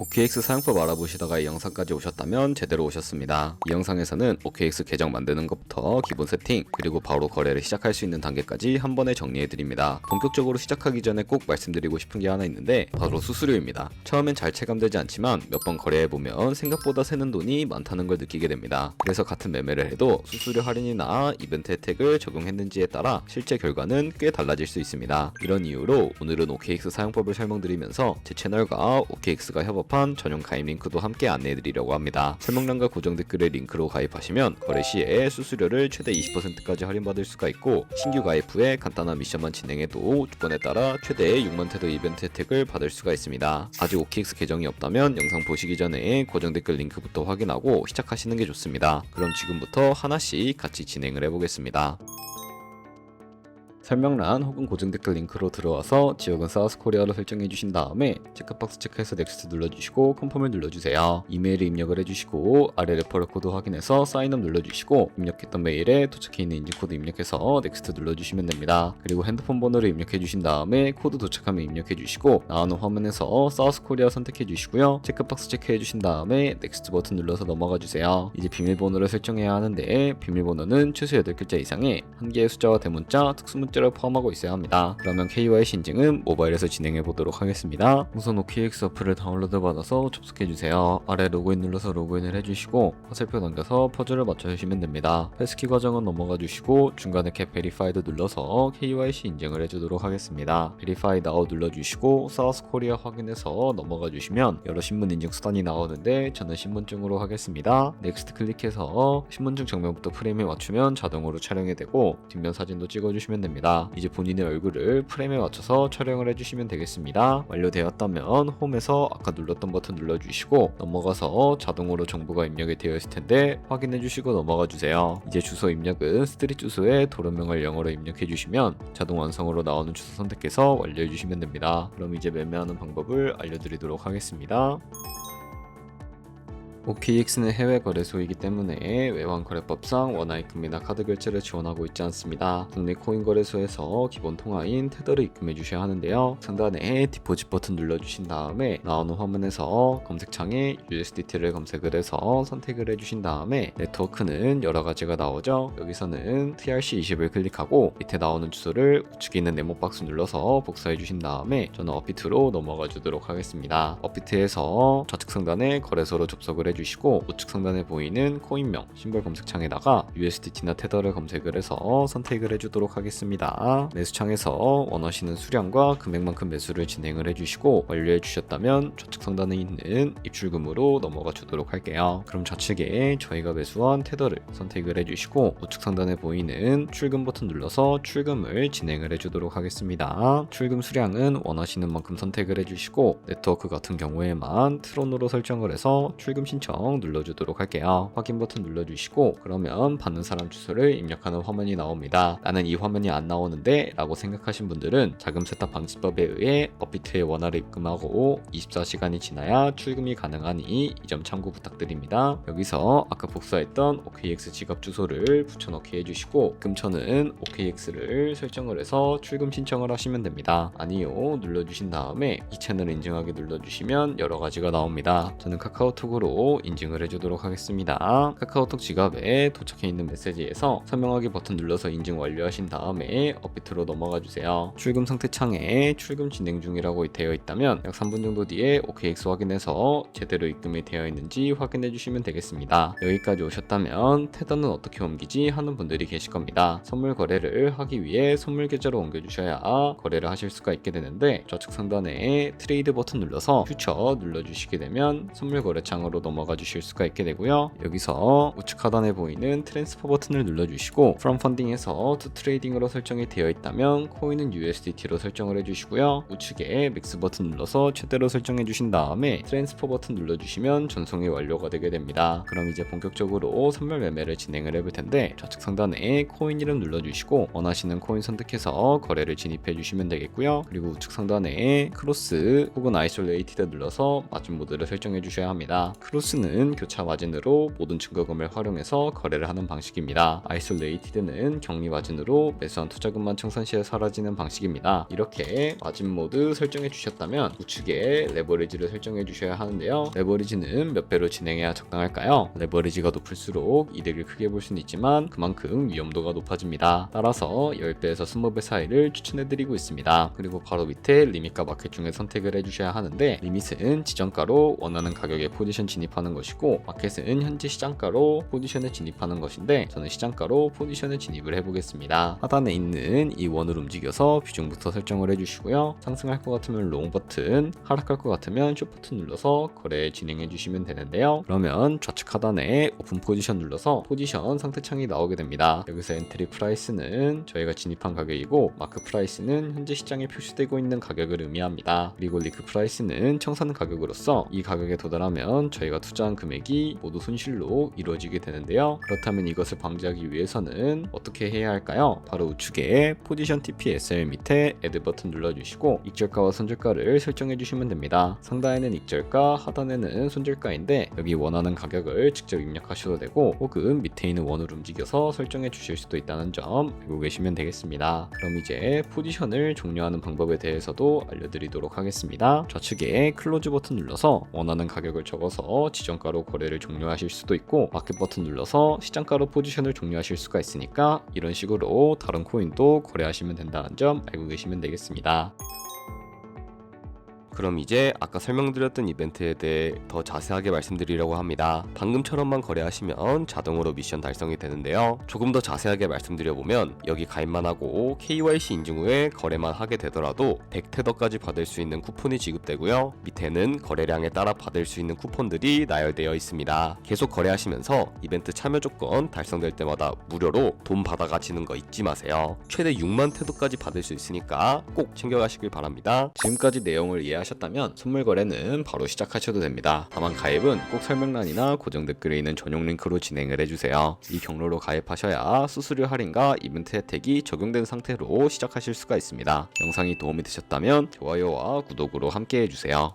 OKX 사용법 알아보시다가 이 영상까지 오셨다면 제대로 오셨습니다. 이 영상에서는 OKX 계정 만드는 것부터 기본 세팅, 그리고 바로 거래를 시작할 수 있는 단계까지 한 번에 정리해드립니다. 본격적으로 시작하기 전에 꼭 말씀드리고 싶은 게 하나 있는데 바로 수수료입니다. 처음엔 잘 체감되지 않지만 몇 번 거래해보면 생각보다 새는 돈이 많다는 걸 느끼게 됩니다. 그래서 같은 매매를 해도 수수료 할인이나 이벤트 혜택을 적용했는지에 따라 실제 결과는 꽤 달라질 수 있습니다. 이런 이유로 오늘은 OKX 사용법을 설명드리면서 제 채널과 OKX가 협업한 전용 가입 링크도 함께 안내해드리려고 합니다. 설명란과 고정 댓글에 링크로 가입하시면 거래 시에 수수료를 최대 20%까지 할인받을 수가 있고, 신규 가입 후에 간단한 미션만 진행해도 조건에 따라 최대 6만 테더 이벤트 혜택을 받을 수가 있습니다. 아직 OKX 계정이 없다면 영상 보시기 전에 고정 댓글 링크부터 확인하고 시작하시는 게 좋습니다. 그럼 지금부터 하나씩 같이 진행을 해보겠습니다. 설명란 혹은 고정 댓글 링크로 들어와서 지역은 사우스코리아로 설정해 주신 다음에 체크박스 체크해서 넥스트 눌러주시고 컨펌을 눌러주세요. 이메일을 입력을 해주시고 아래 레퍼럴 코드 확인해서 사인업 눌러주시고 입력했던 메일에 도착해 있는 인증코드 입력해서 넥스트 눌러주시면 됩니다. 그리고 핸드폰 번호를 입력해 주신 다음에 코드 도착하면 입력해 주시고 나오는 화면에서 사우스코리아 선택해 주시고요. 체크박스 체크해 주신 다음에 넥스트 버튼 눌러서 넘어가 주세요. 이제 비밀번호를 설정해야 하는데 비밀번호는 최소 8글자 이상의 한 개의 숫자와 대문자, 특수문자 를 포함하고 있어야 합니다. 그러면 KYC 인증은 모바일에서 진행해 보도록 하겠습니다. 우선 OKX 어플을 다운로드 받아서 접속해 주세요. 아래 로그인 눌러서 로그인을 해주시고 화살표 넘겨서 퍼즐을 맞춰주시면 됩니다. 패스키 과정은 넘어가 주시고 중간에 캡 베리파이드 눌러서 KYC 인증을 해주도록 하겠습니다. 베리파이 나우 눌러주시고 사우스 코리아 확인해서 넘어가 주시면 여러 신분 인증 수단이 나오는데 저는 신분증으로 하겠습니다. 넥스트 클릭해서 신분증 정면부터 프레임에 맞추면 자동으로 촬영이 되고 뒷면 사진도 찍어주시면 됩니다. 이제 본인의 얼굴을 프레임에 맞춰서 촬영을 해주시면 되겠습니다. 완료되었다면 홈에서 아까 눌렀던 버튼 눌러주시고 넘어가서 자동으로 정보가 입력이 되어 있을 텐데 확인해주시고 넘어가 주세요. 이제 주소 입력은 스트릿 주소에 도로명을 영어로 입력해 주시면 자동 완성으로 나오는 주소 선택해서 완료해 주시면 됩니다. 그럼 이제 매매하는 방법을 알려드리도록 하겠습니다. OKX는 해외 거래소이기 때문에 외환거래법상 원화입금이나 카드 결제를 지원하고 있지 않습니다. 국내 코인 거래소에서 기본 통화인 테더를 입금해 주셔야 하는데요. 상단에 디포짓 버튼 눌러주신 다음에 나오는 화면에서 검색창에 USDT를 검색을 해서 선택을 해주신 다음에 네트워크는 여러 가지가 나오죠. 여기서는 TRC20을 클릭하고 밑에 나오는 주소를 우측에 있는 네모박스 눌러서 복사해 주신 다음에 저는 업비트로 넘어가 주도록 하겠습니다. 업비트에서 좌측 상단에 거래소로 접속을 해주시고 우측 상단에 보이는 코인명 심벌 검색창에다가 USDT나 테더를 검색을 해서 선택을 해주도록 하겠습니다. 매수창에서 원하시는 수량과 금액만큼 매수를 진행을 해주시고 완료해 주셨다면 좌측 상단에 있는 입출금으로 넘어가 주도록 할게요. 그럼 좌측에 저희가 매수한 테더를 선택을 해주시고 우측 상단에 보이는 출금 버튼 눌러서 출금을 진행을 해주도록 하겠습니다. 출금 수량은 원하시는 만큼 선택을 해주시고 네트워크 같은 경우에만 트론으로 설정을 해서 출금 신청 눌러주도록 할게요. 확인 버튼 눌러주시고 그러면 받는 사람 주소를 입력하는 화면이 나옵니다. 나는 이 화면이 안 나오는데 라고 생각하신 분들은 자금 세탁 방지법에 의해 업비트에 원화를 입금하고 24시간이 지나야 출금이 가능하니 이 점 참고 부탁드립니다. 여기서 아까 복사했던 OKX 지갑 주소를 붙여넣기 해주시고 입금처는 OKX를 설정을 해서 출금 신청을 하시면 됩니다. 아니요 눌러주신 다음에 이 채널 인증하기 눌러주시면 여러 가지가 나옵니다. 저는 카카오톡으로 인증을 해주도록 하겠습니다. 카카오톡 지갑에 도착해 있는 메시지에서 설명하기 버튼 눌러서 인증 완료하신 다음에 업비트로 넘어가 주세요. 출금 상태 창에 출금 진행 중이라고 되어 있다면 약 3분 정도 뒤에 OKX 확인해서 제대로 입금이 되어 있는지 확인해 주시면 되겠습니다. 여기까지 오셨다면 테더는 어떻게 옮기지 하는 분들이 계실 겁니다. 선물 거래를 하기 위해 선물 계좌로 옮겨 주셔야 거래를 하실 수가 있게 되는데 좌측 상단에 트레이드 버튼 눌러서 퓨처 눌러주시게 되면 선물 거래 창으로 넘어가 주실 수가 있게 되고요. 여기서 우측 하단에 보이는 트랜스퍼 버튼을 눌러주시고 From Funding에서 To Trading으로 설정이 되어 있다면 코인은 USDT로 설정을 해주시고요. 우측에 맥스 버튼 눌러서 최대로 설정해 주신 다음에 트랜스퍼 버튼 눌러주시면 전송이 완료가 되게 됩니다. 그럼 이제 본격적으로 선물 매매를 진행을 해볼 텐데 좌측 상단에 코인 이름 눌러주시고 원하시는 코인 선택해서 거래를 진입해 주시면 되겠고요. 그리고 우측 상단에 크로스 혹은 아이솔레이티드 눌러서 마진 모드를 설정해 주셔야 합니다. 크로스 소스는 교차 마진으로 모든 증거금을 활용해서 거래를 하는 방식입니다. 아이솔레이티드는 격리 마진으로 매수한 투자금만 청산 시에 사라지는 방식입니다. 이렇게 마진 모드 설정해 주셨다면 우측에 레버리지를 설정해 주셔야 하는데요. 레버리지는 몇 배로 진행해야 적당할까요? 레버리지가 높을수록 이득을 크게 볼 수는 있지만 그만큼 위험도가 높아집니다. 따라서 10배에서 20배 사이를 추천해 드리고 있습니다. 그리고 바로 밑에 리밋과 마켓 중에 선택을 해 주셔야 하는데, 리밋은 지정가로 원하는 가격에 포지션 진입하는 것이고 마켓은 현재 시장가로 포지션에 진입하는 것인데, 저는 시장가로 포지션에 진입을 해보겠습니다. 하단에 있는 이 원을 움직여서 비중부터 설정을 해주시고요. 상승할 것 같으면 롱 버튼, 하락할 것 같으면 숏 버튼 눌러서 거래 진행해 주시면 되는데요. 그러면 좌측 하단에 오픈 포지션 눌러서 포지션 상태창이 나오게 됩니다. 여기서 엔트리 프라이스는 저희가 진입한 가격이고 마크 프라이스는 현재 시장에 표시되고 있는 가격을 의미합니다. 그리고 리크 프라이스는 청산 가격으로서 이 가격에 도달하면 저희가 투자한 금액이 모두 손실로 이루어지게 되는데요. 그렇다면 이것을 방지하기 위해서는 어떻게 해야 할까요? 바로 우측에 포지션 TPSL 밑에 애드 버튼 눌러주시고 익절가와 손절가를 설정해 주시면 됩니다. 상단에는 익절가, 하단에는 손절가인데 여기 원하는 가격을 직접 입력하셔도 되고 혹은 밑에 있는 원을 움직여서 설정해 주실 수도 있다는 점 알고 계시면 되겠습니다. 그럼 이제 포지션을 종료하는 방법에 대해서도 알려드리도록 하겠습니다. 좌측에 클로즈 버튼 눌러서 원하는 가격을 적어서 지정가로 거래를 종료하실 수도 있고 마켓 버튼 눌러서 시장가로 포지션을 종료하실 수가 있으니까 이런 식으로 다른 코인도 거래하시면 된다는 점 알고 계시면 되겠습니다. 그럼 이제 아까 설명드렸던 이벤트에 대해 더 자세하게 말씀드리려고 합니다. 방금처럼만 거래하시면 자동으로 미션 달성이 되는데요. 조금 더 자세하게 말씀드려보면 여기 가입만 하고 KYC 인증 후에 거래만 하게 되더라도 100테더까지 받을 수 있는 쿠폰이 지급되고요. 밑에는 거래량에 따라 받을 수 있는 쿠폰들이 나열되어 있습니다. 계속 거래하시면서 이벤트 참여 조건 달성될 때마다 무료로 돈 받아 가시는 거 잊지 마세요. 최대 6만 테더까지 받을 수 있으니까 꼭 챙겨가시길 바랍니다. 지금까지 내용을 이해하셨다면 선물 거래는 바로 시작하셔도 됩니다. 다만 가입은 꼭 설명란이나 고정 댓글에 있는 전용 링크로 진행을 해주세요. 이 경로로 가입하셔야 수수료 할인과 이벤트 혜택이 적용된 상태로 시작하실 수가 있습니다. 영상이 도움이 되셨다면 좋아요와 구독으로 함께 해주세요.